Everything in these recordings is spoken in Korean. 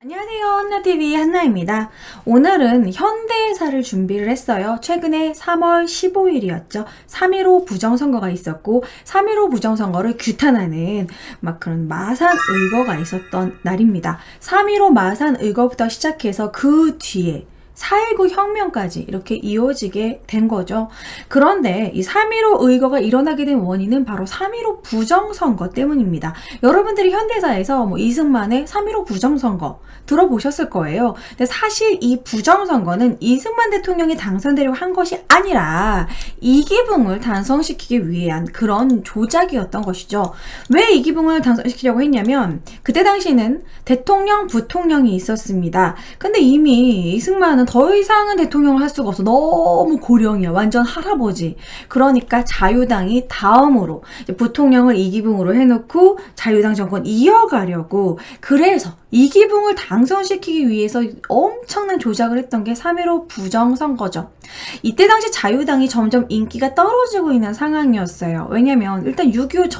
안녕하세요. 한나TV 한나입니다. 오늘은 현대사를 준비를 했어요. 최근에 3월 15일이었죠. 3.15 부정선거가 있었고 3.15 부정선거를 규탄하는 막 그런 마산의거가 있었던 날입니다. 3.15 마산의거부터 시작해서 그 뒤에 4.19 혁명까지 이렇게 이어지게 된 거죠. 그런데 이 3.15 의거가 일어나게 된 원인은 바로 3.15 부정선거 때문입니다. 여러분들이 현대사에서 이승만의 3.15 부정선거 들어보셨을 거예요. 근데 사실 이 부정선거는 이승만 대통령이 당선되려고 한 것이 아니라 이기붕을 당선시키기 위한 그런 조작이었던 것이죠. 왜 이기붕을 당선시키려고 했냐면 그때 당시는 대통령, 부통령이 있었습니다. 근데 이미 이승만은 더 이상은 대통령을 할 수가 없어. 너무 고령이야. 완전 할아버지. 그러니까 자유당이 다음으로 부통령을 이기붕으로 해놓고 자유당 정권 이어가려고, 그래서 이기붕을 당선시키기 위해서 엄청난 조작을 했던 게 3.15 부정선거죠. 이때 당시 자유당이 점점 인기가 떨어지고 있는 상황이었어요. 왜냐면 일단 6.25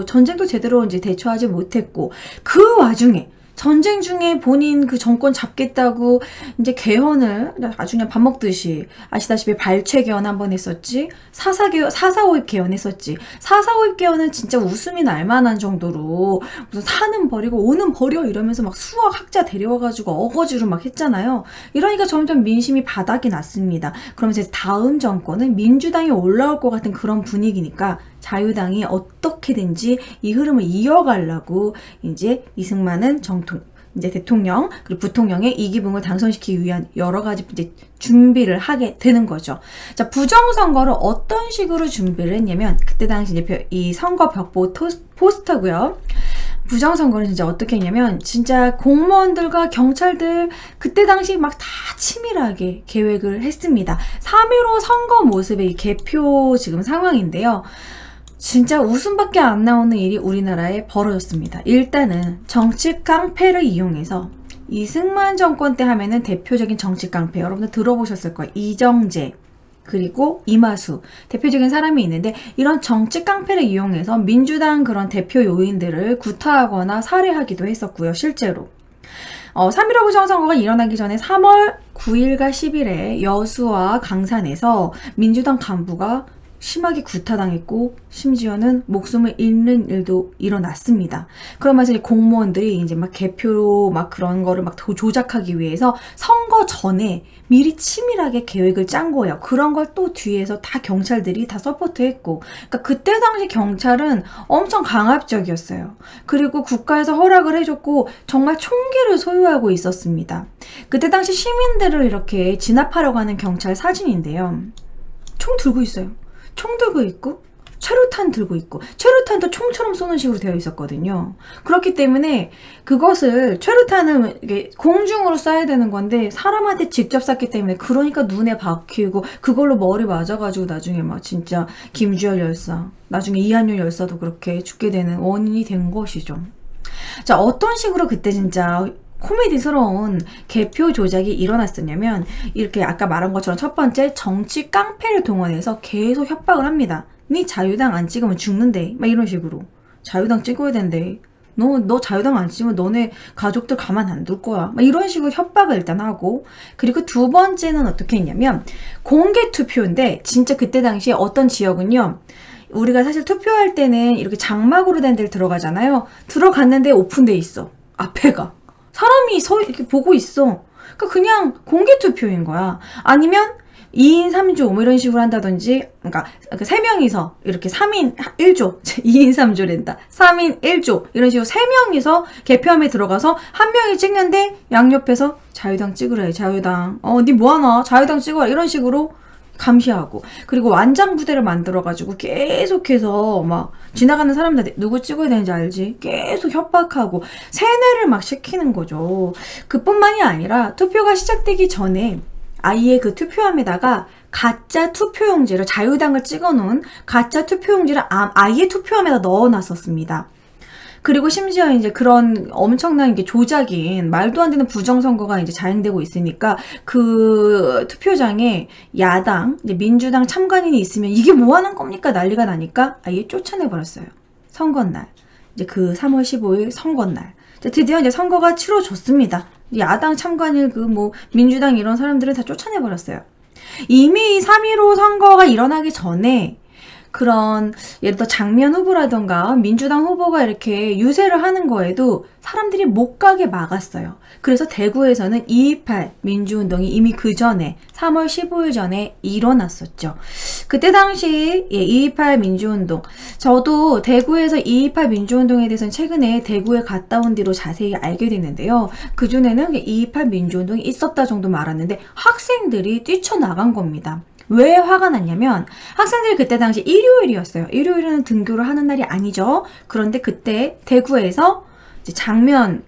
전쟁도 제대로 이제 대처하지 못했고, 그 와중에 전쟁 중에 본인 그 정권 잡겠다고 이제 개헌을 아주 그냥 밥 먹듯이, 아시다시피 발췌 개헌 한번 했었지, 4.4.5입 개헌 했었지. 4.4.5입 개헌은 진짜 웃음이 날 만한 정도로 무슨 사는 버리고 오는 버려 이러면서 막 수학 학자 데려와가지고 어거지로 막 했잖아요. 이러니까 점점 민심이 바닥이 났습니다. 그러면서 이제 다음 정권은 민주당이 올라올 것 같은 그런 분위기니까 자유당이 어떻게든지 이 흐름을 이어가려고 이제 이승만은 이제 대통령 그리고 부통령의 이기붕을 당선시키기 위한 여러 가지 이제 준비를 하게 되는 거죠. 자, 부정선거를 어떤 식으로 준비를 했냐면 그때 당시 이제 이 선거 벽보 포스터고요. 부정선거를 진짜 어떻게 했냐면 진짜 공무원들과 경찰들 그때 당시 막 다 치밀하게 계획을 했습니다. 3.15 선거 모습의 이 개표 지금 상황인데요. 진짜 웃음밖에 안 나오는 일이 우리나라에 벌어졌습니다. 일단은 정치 깡패를 이용해서, 이승만 정권 때 하면은 대표적인 정치 깡패 여러분들 들어보셨을 거예요. 이정재 그리고 이마수 대표적인 사람이 있는데, 이런 정치 깡패를 이용해서 민주당 그런 대표 요인들을 구타하거나 살해하기도 했었고요. 실제로 3.15 부정선거가 일어나기 전에 3월 9일과 10일에 여수와 강산에서 민주당 간부가 심하게 구타당했고 심지어는 목숨을 잃는 일도 일어났습니다. 그러면서 이제 공무원들이 이제 막 개표 막 그런 거를 막 조작하기 위해서 선거 전에 미리 치밀하게 계획을 짠 거예요. 그런 걸 또 뒤에서 다 경찰들이 다 서포트했고, 그러니까 그때 당시 경찰은 엄청 강압적이었어요. 그리고 국가에서 허락을 해줬고 정말 총기를 소유하고 있었습니다. 그때 당시 시민들을 이렇게 진압하려고 하는 경찰 사진인데요. 총 들고 있어요. 총 들고 있고 최루탄 들고 있고, 최루탄도 총처럼 쏘는 식으로 되어 있었거든요. 그렇기 때문에 그것을, 최루탄은 이게 공중으로 쏴야 되는 건데 사람한테 직접 쐈기 때문에, 그러니까 눈에 박히고 그걸로 머리 맞아가지고 나중에 막 진짜 김주열 열사, 나중에 이한열 열사도 그렇게 죽게 되는 원인이 된 것이죠. 자, 어떤 식으로 그때 진짜 코미디스러운 개표 조작이 일어났었냐면, 이렇게 아까 말한 것처럼 첫 번째 정치 깡패를 동원해서 계속 협박을 합니다. 니 자유당 안 찍으면 죽는데, 막 이런 식으로. 자유당 찍어야 된대. 너 자유당 안 찍으면 너네 가족들 가만 안 둘 거야. 막 이런 식으로 협박을 일단 하고, 그리고 두 번째는 어떻게 했냐면 공개 투표인데, 진짜 그때 당시에 어떤 지역은요, 우리가 사실 투표할 때는 이렇게 장막으로 된 데를 들어가잖아요. 들어갔는데 오픈돼 있어. 앞에가. 사람이 이렇게 보고 있어. 그냥 공개 투표인 거야. 아니면 2인 3조 뭐 이런 식으로 한다든지, 그러니까 3명이서 이렇게 3인 1조 2인 3조랜다. 3인 1조 이런 식으로 3명이서 개표함에 들어가서 한 명이 찍는데 양옆에서 자유당 찍으래. 자유당. 니 뭐하나? 자유당 찍어라. 이런 식으로 감시하고, 그리고 완장 부대를 만들어가지고 계속해서 막 지나가는 사람들 누구 찍어야 되는지 알지? 계속 협박하고 세뇌를 막 시키는 거죠. 그뿐만이 아니라 투표가 시작되기 전에 아예 그 투표함에다가 가짜 투표용지를, 자유당을 찍어놓은 가짜 투표용지를 아예 투표함에다 넣어놨었습니다. 그리고 심지어 이제 그런 엄청난 게 조작인 말도 안 되는 부정선거가 이제 자행되고 있으니까 그 투표장에 야당, 이제 민주당 참관인이 있으면 이게 뭐 하는 겁니까? 난리가 나니까 아예 쫓아내버렸어요. 선거날. 이제 그 3월 15일 선거날. 드디어 이제 선거가 치러졌습니다. 야당 참관일 민주당 이런 사람들은 다 쫓아내버렸어요. 이미 3.15 선거가 일어나기 전에 그런 예를 들어 장면 후보라던가 민주당 후보가 이렇게 유세를 하는 거에도 사람들이 못 가게 막았어요. 그래서 대구에서는 2.28 민주운동이 이미 그 전에 3월 15일 전에 일어났었죠. 그때 당시 2.28 민주운동, 저도 대구에서 2.28 민주운동에 대해서는 최근에 대구에 갔다 온 뒤로 자세히 알게 됐는데요. 그전에는 2.28 민주운동이 있었다 정도 말았는데 학생들이 뛰쳐나간 겁니다. 왜 화가 났냐면 학생들이 그때 당시 일요일이었어요. 일요일은 등교를 하는 날이 아니죠. 그런데 그때 대구에서 이제 장면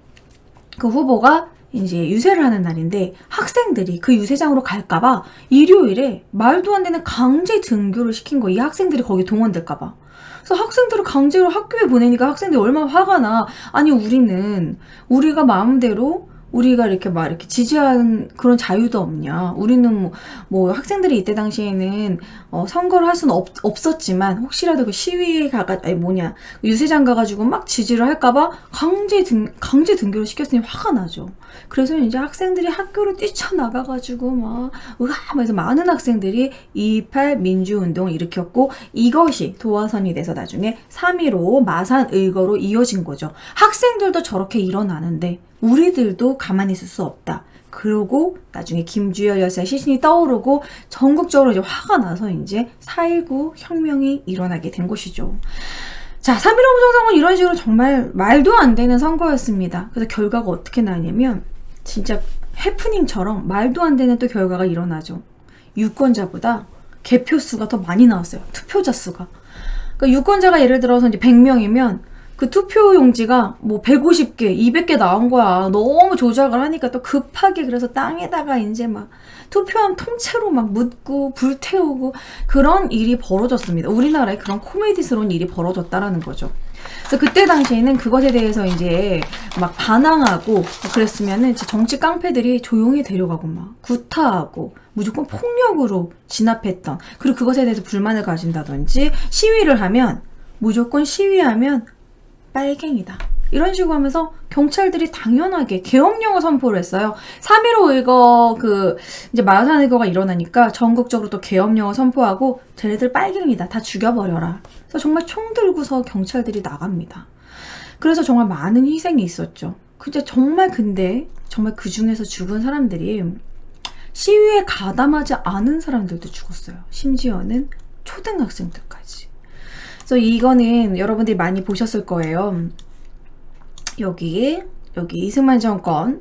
그 후보가 이제 유세를 하는 날인데 학생들이 그 유세장으로 갈까봐 일요일에 말도 안 되는 강제 등교를 시킨 거예요. 이 학생들이 거기 동원될까봐. 그래서 학생들을 강제로 학교에 보내니까 학생들이 얼마나 화가 나. 아니 우리가 마음대로 우리가 이렇게 지지하는 그런 자유도 없냐. 우리는 학생들이 이때 당시에는 선거를 할 수는 없었지만 혹시라도 그 시위에 유세장 가가지고 막 지지를 할까봐 강제 등교를 시켰으니 화가 나죠. 그래서 이제 학생들이 학교를 뛰쳐나가가지고 해서 많은 학생들이 2.28 민주운동을 일으켰고 이것이 도화선이 돼서 나중에 3.15 마산의거로 이어진 거죠. 학생들도 저렇게 일어나는데 우리들도 가만히 있을 수 없다. 그러고 나중에 김주열 여사의 시신이 떠오르고 전국적으로 이제 화가 나서 이제 4.19 혁명이 일어나게 된 것이죠. 자, 3.15 부정선거는 이런 식으로 정말 말도 안 되는 선거였습니다. 그래서 결과가 어떻게 나냐면 진짜 해프닝처럼 말도 안 되는 또 결과가 일어나죠. 유권자보다 개표수가 더 많이 나왔어요. 투표자 수가. 그러니까 유권자가 예를 들어서 이제 100명이면 그 투표 용지가 150개, 200개 나온 거야. 너무 조작을 하니까 또 급하게 그래서 땅에다가 이제 투표함 통째로 묻고 불태우고 그런 일이 벌어졌습니다. 우리나라에 그런 코미디스러운 일이 벌어졌다라는 거죠. 그래서 그때 당시에는 그것에 대해서 이제 반항하고 그랬으면은 정치 깡패들이 조용히 데려가고 구타하고 무조건 폭력으로 진압했던, 그리고 그것에 대해서 불만을 가진다든지 시위를 하면 무조건 시위하면 빨갱이다. 이런 식으로 하면서 경찰들이 당연하게 계엄령을 선포를 했어요. 3.15 의거 이제 마산 의거가 일어나니까 전국적으로 또 계엄령을 선포하고 쟤네들 빨갱이다. 다 죽여버려라. 그래서 정말 총 들고서 경찰들이 나갑니다. 그래서 정말 많은 희생이 있었죠. 근데 정말 그 중에서 죽은 사람들이 시위에 가담하지 않은 사람들도 죽었어요. 심지어는 초등학생들까지. 그래서 이거는 여러분들이 많이 보셨을 거예요. 여기 이승만 정권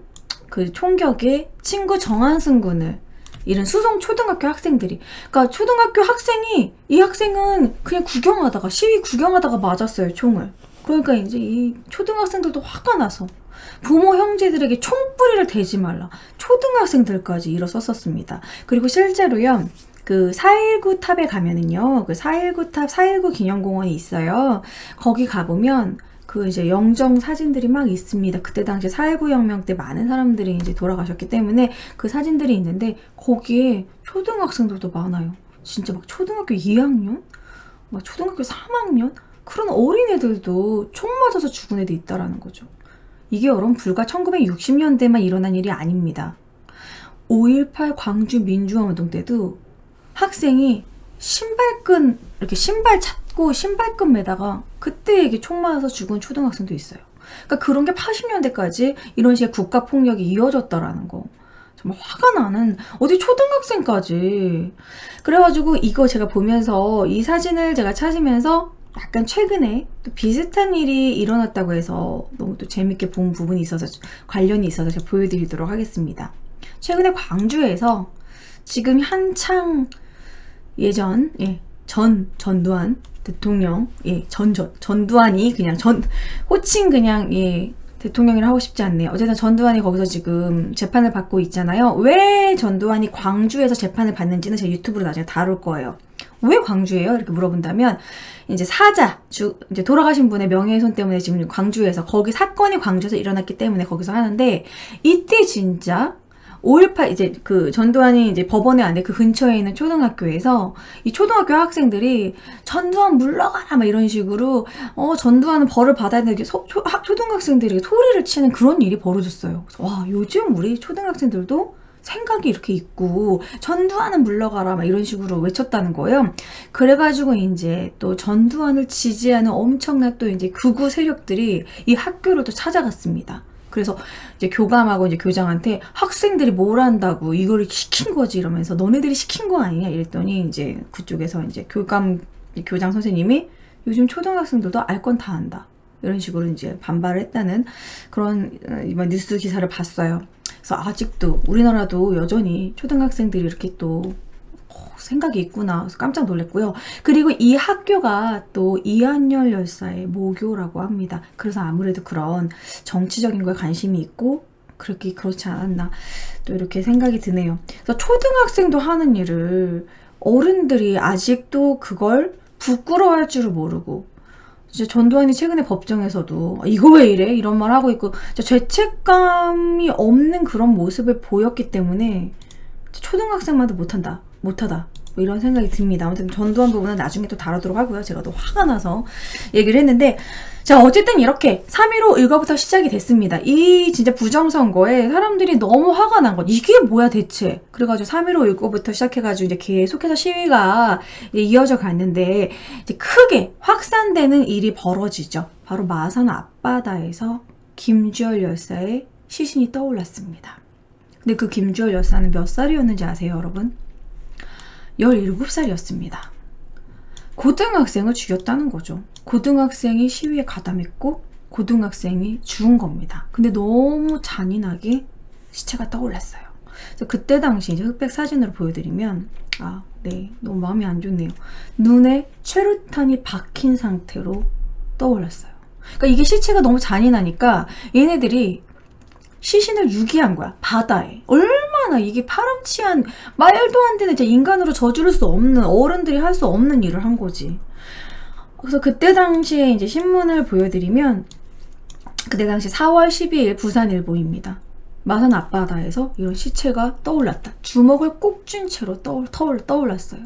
그 총격에 친구 정한승 군을 잃은 수성 초등학교 학생들이, 그러니까 초등학교 학생이, 이 학생은 그냥 시위 구경하다가 맞았어요, 총을. 그러니까 이제 이 초등학생들도 화가 나서 부모 형제들에게 총뿌리를 대지 말라, 초등학생들까지 일어섰었습니다. 그리고 실제로요, 그 4.19 탑에 가면은요, 그 4.19 탑 4.19 기념공원이 있어요. 거기 가보면 그 이제 영정 사진들이 막 있습니다. 그때 당시 4.19 혁명 때 많은 사람들이 이제 돌아가셨기 때문에 그 사진들이 있는데 거기에 초등학생들도 많아요. 진짜 초등학교 2학년? 초등학교 3학년? 그런 어린애들도 총 맞아서 죽은 애도 있다라는 거죠. 이게 여러분 불과 1960년대만 일어난 일이 아닙니다. 5.18 광주 민주화 운동 때도 학생이 이렇게 신발 찾고 신발끈 매다가 그때 이게 총 맞아서 죽은 초등학생도 있어요. 그러니까 그런 게 80년대까지 이런 식의 국가폭력이 이어졌다라는 거. 정말 화가 나는, 어디 초등학생까지. 그래가지고 이거 제가 보면서 이 사진을 제가 찾으면서 약간 최근에 또 비슷한 일이 일어났다고 해서 너무 또 재밌게 본 부분이 있어서 관련이 있어서 제가 보여드리도록 하겠습니다. 최근에 광주에서 지금 한창 전두환 대통령, 전두환이 그냥 호칭 그냥 대통령이라 하고 싶지 않네요. 어쨌든 전두환이 거기서 지금 재판을 받고 있잖아요. 왜 전두환이 광주에서 재판을 받는지는 제 유튜브로 나중에 다룰 거예요. 왜 광주예요? 이렇게 물어본다면 이제 이제 돌아가신 분의 명예훼손 때문에 지금 광주에서, 거기 사건이 광주에서 일어났기 때문에 거기서 하는데, 이때 진짜 5.18 이제 그 전두환이 이제 법원에 안에 그 근처에 있는 초등학교에서 이 초등학교 학생들이 전두환 물러가라 막 이런 식으로 전두환은 벌을 받아야 되는데 초등학생들이 소리를 치는 그런 일이 벌어졌어요. 그래서 와, 요즘 우리 초등학생들도 생각이 이렇게 있고 전두환은 물러가라 막 이런 식으로 외쳤다는 거예요. 그래가지고 이제 또 전두환을 지지하는 엄청난 또 이제 극우 세력들이 이 학교를 또 찾아갔습니다. 그래서 이제 교감하고 이제 교장한테 학생들이 뭘 한다고 이걸 시킨 거지 이러면서 너네들이 시킨 거 아니냐 이랬더니 이제 그쪽에서 이제 교장 선생님이 요즘 초등학생들도 알 건 다 안다. 이런 식으로 이제 반발을 했다는 그런 이번 뉴스 기사를 봤어요. 그래서 아직도 우리나라도 여전히 초등학생들이 이렇게 또 생각이 있구나. 그래서 깜짝 놀랐고요. 그리고 이 학교가 또 이한열 열사의 모교라고 합니다. 그래서 아무래도 그런 정치적인 거에 관심이 있고 그렇지 않았나 또 이렇게 생각이 드네요. 그래서 초등학생도 하는 일을 어른들이 아직도 그걸 부끄러워할 줄을 모르고 진짜 전두환이 최근에 법정에서도 이거 왜 이래? 이런 말 하고 있고 죄책감이 없는 그런 모습을 보였기 때문에 초등학생만도 못하다 뭐 이런 생각이 듭니다. 아무튼 전두환 부분은 나중에 또 다루도록 하고요. 제가 또 화가 나서 얘기를 했는데 자 어쨌든 이렇게 3.15 일과부터 시작이 됐습니다. 이 진짜 부정선거에 사람들이 너무 화가 난 것. 이게 뭐야 대체. 그래가지고 3.15 일과부터 시작해가지고 이제 계속해서 시위가 이제 이어져 갔는데 이제 크게 확산되는 일이 벌어지죠. 바로 마산 앞바다에서 김주열 열사의 시신이 떠올랐습니다. 근데 그 김주열 열사는 몇 살이었는지 아세요 여러분? 17살이었습니다. 고등학생을 죽였다는 거죠. 고등학생이 시위에 가담했고 고등학생이 죽은 겁니다. 근데 너무 잔인하게 시체가 떠올랐어요. 그래서 그때 당시 이제 흑백 사진으로 보여드리면 네, 너무 마음이 안 좋네요. 눈에 최루탄이 박힌 상태로 떠올랐어요. 그러니까 이게 시체가 너무 잔인하니까 얘네들이 시신을 유기한 거야. 바다에. 얼마나 이게 파렴치한 말도 안 되는 진짜 인간으로 저지를 수 없는 어른들이 할 수 없는 일을 한 거지. 그래서 그때 당시에 이제 신문을 보여드리면 그때 당시 4월 12일 부산일보입니다. 마산 앞바다에서 이런 시체가 떠올랐다. 주먹을 꼭 쥔 채로 떠올랐어요.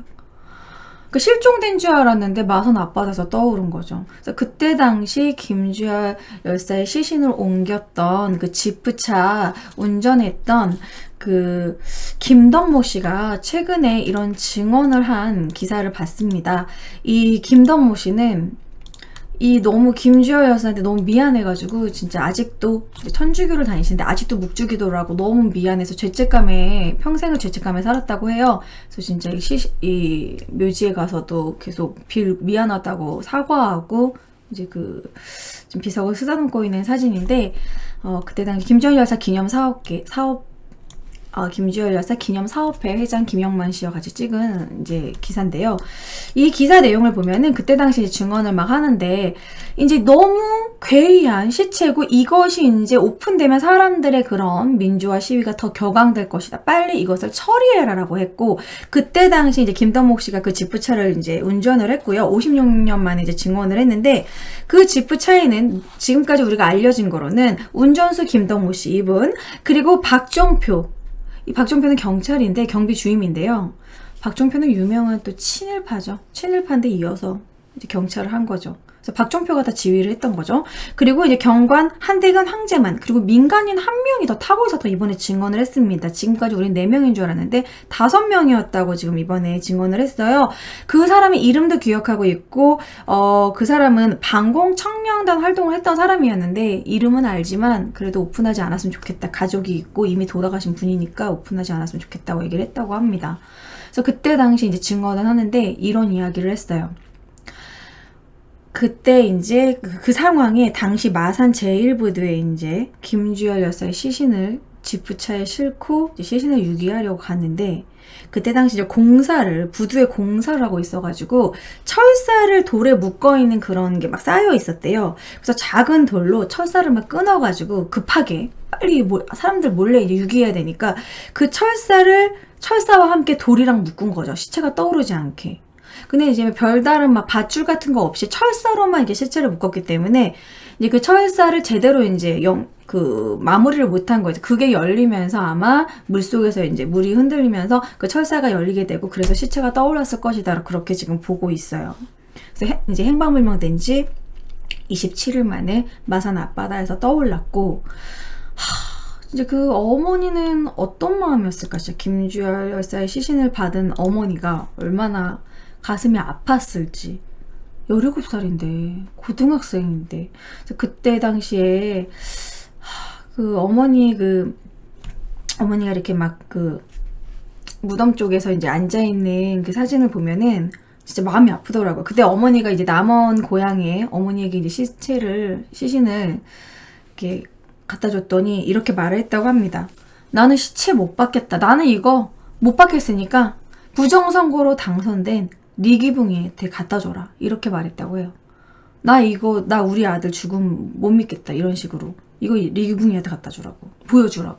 그 실종된 줄 알았는데 마산 앞바다에서 떠오른 거죠. 그래서 그때 당시 김주열 열사의 시신을 옮겼던 그 지프차 운전했던 그 김덕모 씨가 최근에 이런 증언을 한 기사를 봤습니다. 이 김덕모 씨는 너무 김주열 여사한테 너무 미안해가지고 진짜 아직도 천주교를 다니시는데 아직도 묵주기도라고 너무 미안해서 평생을 죄책감에 살았다고 해요. 그래서 진짜 이 묘지에 가서도 계속 미안하다고 사과하고 이제 좀 비석을 쓰다듬고 있는 사진인데 그때 당시 김주열 여사 기념 김주열 여사 기념 사업회 회장 김영만 씨와 같이 찍은 이제 기사인데요. 이 기사 내용을 보면은 그때 당시 증언을 막 하는데 이제 너무 괴이한 시체고 이것이 이제 오픈되면 사람들의 그런 민주화 시위가 더 격앙될 것이다. 빨리 이것을 처리해라라고 했고 그때 당시 이제 김덕목 씨가 그 지프차를 이제 운전을 했고요. 56년 만에 이제 증언을 했는데 그 지프차에는 지금까지 우리가 알려진 거로는 운전수 김덕목 씨 이분 그리고 이 박종표는 경찰인데 경비 주임인데요. 박종표는 유명한 또 친일파죠. 친일파인데 이어서 이제 경찰을 한 거죠. 그래서 박종표가 다 지휘를 했던 거죠. 그리고 이제 경관 한대근 황제만 그리고 민간인 한 명이 더 타고 있어서 이번에 증언을 했습니다. 지금까지 우린 4명인 줄 알았는데 5명이었다고 지금 이번에 증언을 했어요. 그 사람의 이름도 기억하고 있고 그 사람은 반공청년단 활동을 했던 사람이었는데 이름은 알지만 그래도 오픈하지 않았으면 좋겠다. 가족이 있고 이미 돌아가신 분이니까 오픈하지 않았으면 좋겠다고 얘기를 했다고 합니다. 그래서 그때 당시 이제 증언을 하는데 이런 이야기를 했어요. 그때 이제 그 상황에 당시 마산 제1부두에 이제 김주열 여사의 시신을 지프차에 싣고 이제 시신을 유기하려고 갔는데 그때 당시 이제 부두에 공사를 하고 있어가지고 철사를 돌에 묶어있는 그런 게 막 쌓여 있었대요. 그래서 작은 돌로 철사를 막 끊어가지고 급하게 빨리 사람들 몰래 이제 유기해야 되니까 그 철사와 함께 돌이랑 묶은 거죠. 시체가 떠오르지 않게. 근데 이제 별다른 막 밧줄 같은 거 없이 철사로만 이게 실체를 묶었기 때문에 이제 그 철사를 제대로 이제 마무리를 못한 거죠. 그게 열리면서 아마 물속에서 이제 물이 흔들리면서 그 철사가 열리게 되고 그래서 시체가 떠올랐을 것이다. 그렇게 지금 보고 있어요. 그래서 이제 행방불명된 지 27일 만에 마산 앞바다에서 떠올랐고, 이제 그 어머니는 어떤 마음이었을까? 진짜 김주열 열사의 시신을 받은 어머니가 얼마나 가슴이 아팠을지. 17살인데, 고등학생인데. 그때 당시에, 어머니가 이렇게 막 무덤 쪽에서 이제 앉아있는 그 사진을 보면은 진짜 마음이 아프더라고요. 그때 어머니가 이제 남원 고향에 어머니에게 이제 시신을 이렇게 갖다 줬더니 이렇게 말을 했다고 합니다. 나는 시체 못 받겠다. 나는 이거 못 받겠으니까 부정선거로 당선된 리기붕이한테 갖다 줘라. 이렇게 말했다고 해요. 나 우리 아들 죽음 못 믿겠다. 이런 식으로. 이거 리기붕이한테 갖다 주라고. 보여주라고.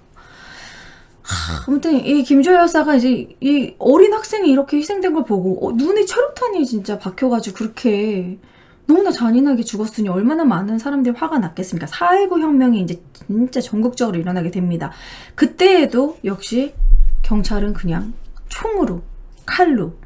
아무튼 이 김주열 여사가 이제 이 어린 학생이 이렇게 희생된 걸 보고 눈에 철옥탄이 진짜 박혀가지고 그렇게 너무나 잔인하게 죽었으니 얼마나 많은 사람들이 화가 났겠습니까? 4.19 혁명이 이제 진짜 전국적으로 일어나게 됩니다. 그때에도 역시 경찰은 그냥 총으로, 칼로,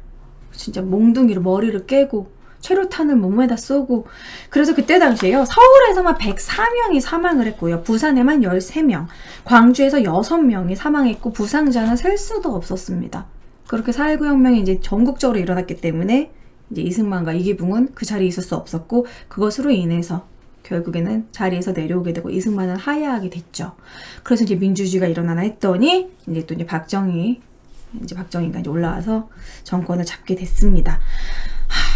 진짜 몽둥이로 머리를 깨고 최루탄을 몸에다 쏘고, 그래서 그때 당시에요, 서울에서만 104명이 사망을 했고요, 부산에만 13명, 광주에서 6명이 사망했고 부상자는 셀 수도 없었습니다. 그렇게 4.19 혁명이 이제 전국적으로 일어났기 때문에 이제 이승만과 이기붕은 그 자리에 있을 수 없었고, 그것으로 인해서 결국에는 자리에서 내려오게 되고 이승만은 하야하게 됐죠. 그래서 이제 민주주의가 일어나나 했더니 이제 또 이제 박정희가 이제 올라와서 정권을 잡게 됐습니다.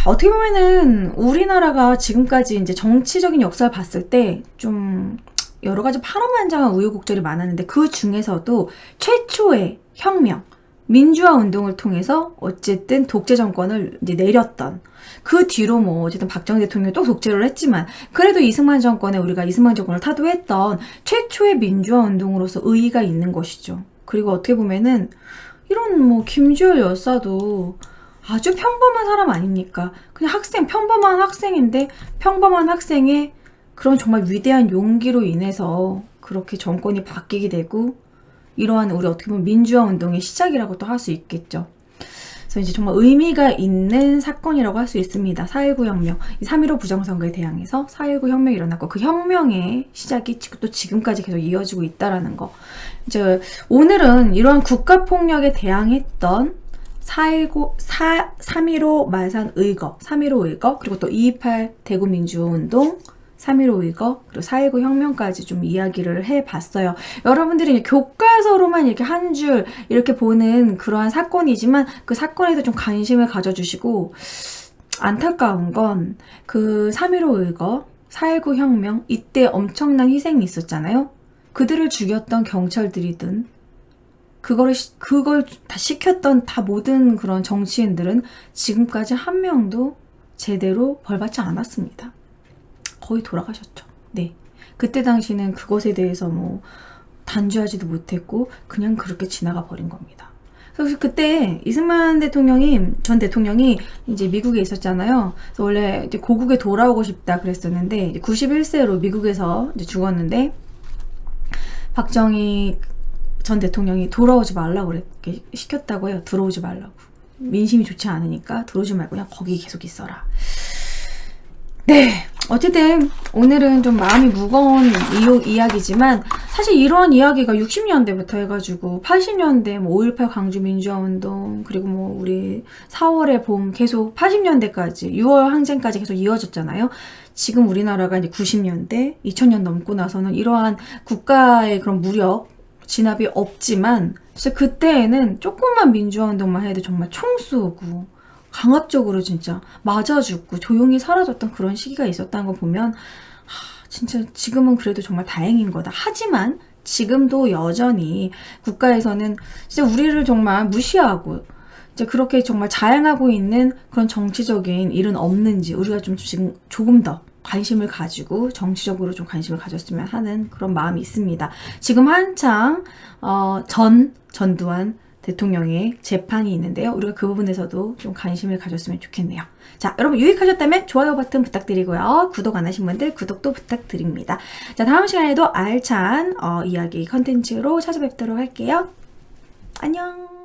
어떻게 보면은 우리나라가 지금까지 이제 정치적인 역사를 봤을 때 좀 여러 가지 파란만장한 우여곡절이 많았는데, 그 중에서도 최초의 혁명, 민주화 운동을 통해서 어쨌든 독재 정권을 이제 내렸던, 그 뒤로 뭐 어쨌든 박정희 대통령이 또 독재를 했지만 그래도 이승만 정권을 타도했던 최초의 민주화 운동으로서 의의가 있는 것이죠. 그리고 어떻게 보면은 이런 뭐 김주열 여사도 아주 평범한 사람 아닙니까? 그냥 평범한 학생인데 평범한 학생의 그런 정말 위대한 용기로 인해서 그렇게 정권이 바뀌게 되고, 이러한 우리 어떻게 보면 민주화 운동의 시작이라고 또 할 수 있겠죠. 그래서 이제 정말 의미가 있는 사건이라고 할 수 있습니다. 4.19 혁명, 3.15 부정선거에 대항해서 4.19 혁명이 일어났고 그 혁명의 시작이 또 지금까지 계속 이어지고 있다라는 거. 이제 오늘은 이러한 국가폭력에 대항했던 3.15 말산 의거, 3.15 의거, 그리고 또 2.28 대구 민주운동, 3.15 의거, 그리고 4.19 혁명까지 좀 이야기를 해봤어요. 여러분들이 교과서로만 이렇게 한 줄 이렇게 보는 그러한 사건이지만 그 사건에도 좀 관심을 가져주시고, 안타까운 건 그 3.15 의거, 4.19 혁명, 이때 엄청난 희생이 있었잖아요. 그들을 죽였던 경찰들이든 그걸 다 시켰던 다 모든 그런 정치인들은 지금까지 한 명도 제대로 벌받지 않았습니다. 거의 돌아가셨죠. 네. 그때 당시는 그것에 대해서 뭐 단죄하지도 못했고 그냥 그렇게 지나가 버린 겁니다. 그래서 그때 이승만 전 대통령이 이제 미국에 있었잖아요. 그래서 원래 이제 고국에 돌아오고 싶다 그랬었는데 이제 91세로 미국에서 이제 죽었는데, 박정희 전 대통령이 돌아오지 말라고 그렇게 시켰다고 해요. 들어오지 말라고. 민심이 좋지 않으니까 들어오지 말고 그냥 거기 계속 있어라. 네, 어쨌든 오늘은 좀 마음이 무거운 이야기지만 사실 이런 이야기가 60년대부터 해가지고 80년대 뭐 5.18 광주 민주화운동, 그리고 뭐 우리 4월의 봄, 계속 80년대까지 6월 항쟁까지 계속 이어졌잖아요. 지금 우리나라가 이제 90년대 2000년 넘고 나서는 이러한 국가의 그런 무력 진압이 없지만 진짜 그때에는 조금만 민주화운동만 해도 정말 총 쏘고 강압적으로 진짜 맞아 죽고 조용히 사라졌던 그런 시기가 있었다는 거 보면 진짜 지금은 그래도 정말 다행인 거다. 하지만 지금도 여전히 국가에서는 진짜 우리를 정말 무시하고 이제 그렇게 정말 자행하고 있는 그런 정치적인 일은 없는지 우리가 좀 지금 조금 더 관심을 가지고 정치적으로 좀 관심을 가졌으면 하는 그런 마음이 있습니다. 지금 한창 전두환 대통령의 재판이 있는데요. 우리가 그 부분에서도 좀 관심을 가졌으면 좋겠네요. 자, 여러분 유익하셨다면 좋아요 버튼 부탁드리고요. 구독 안 하신 분들 구독도 부탁드립니다. 자, 다음 시간에도 알찬 이야기 컨텐츠로 찾아뵙도록 할게요. 안녕.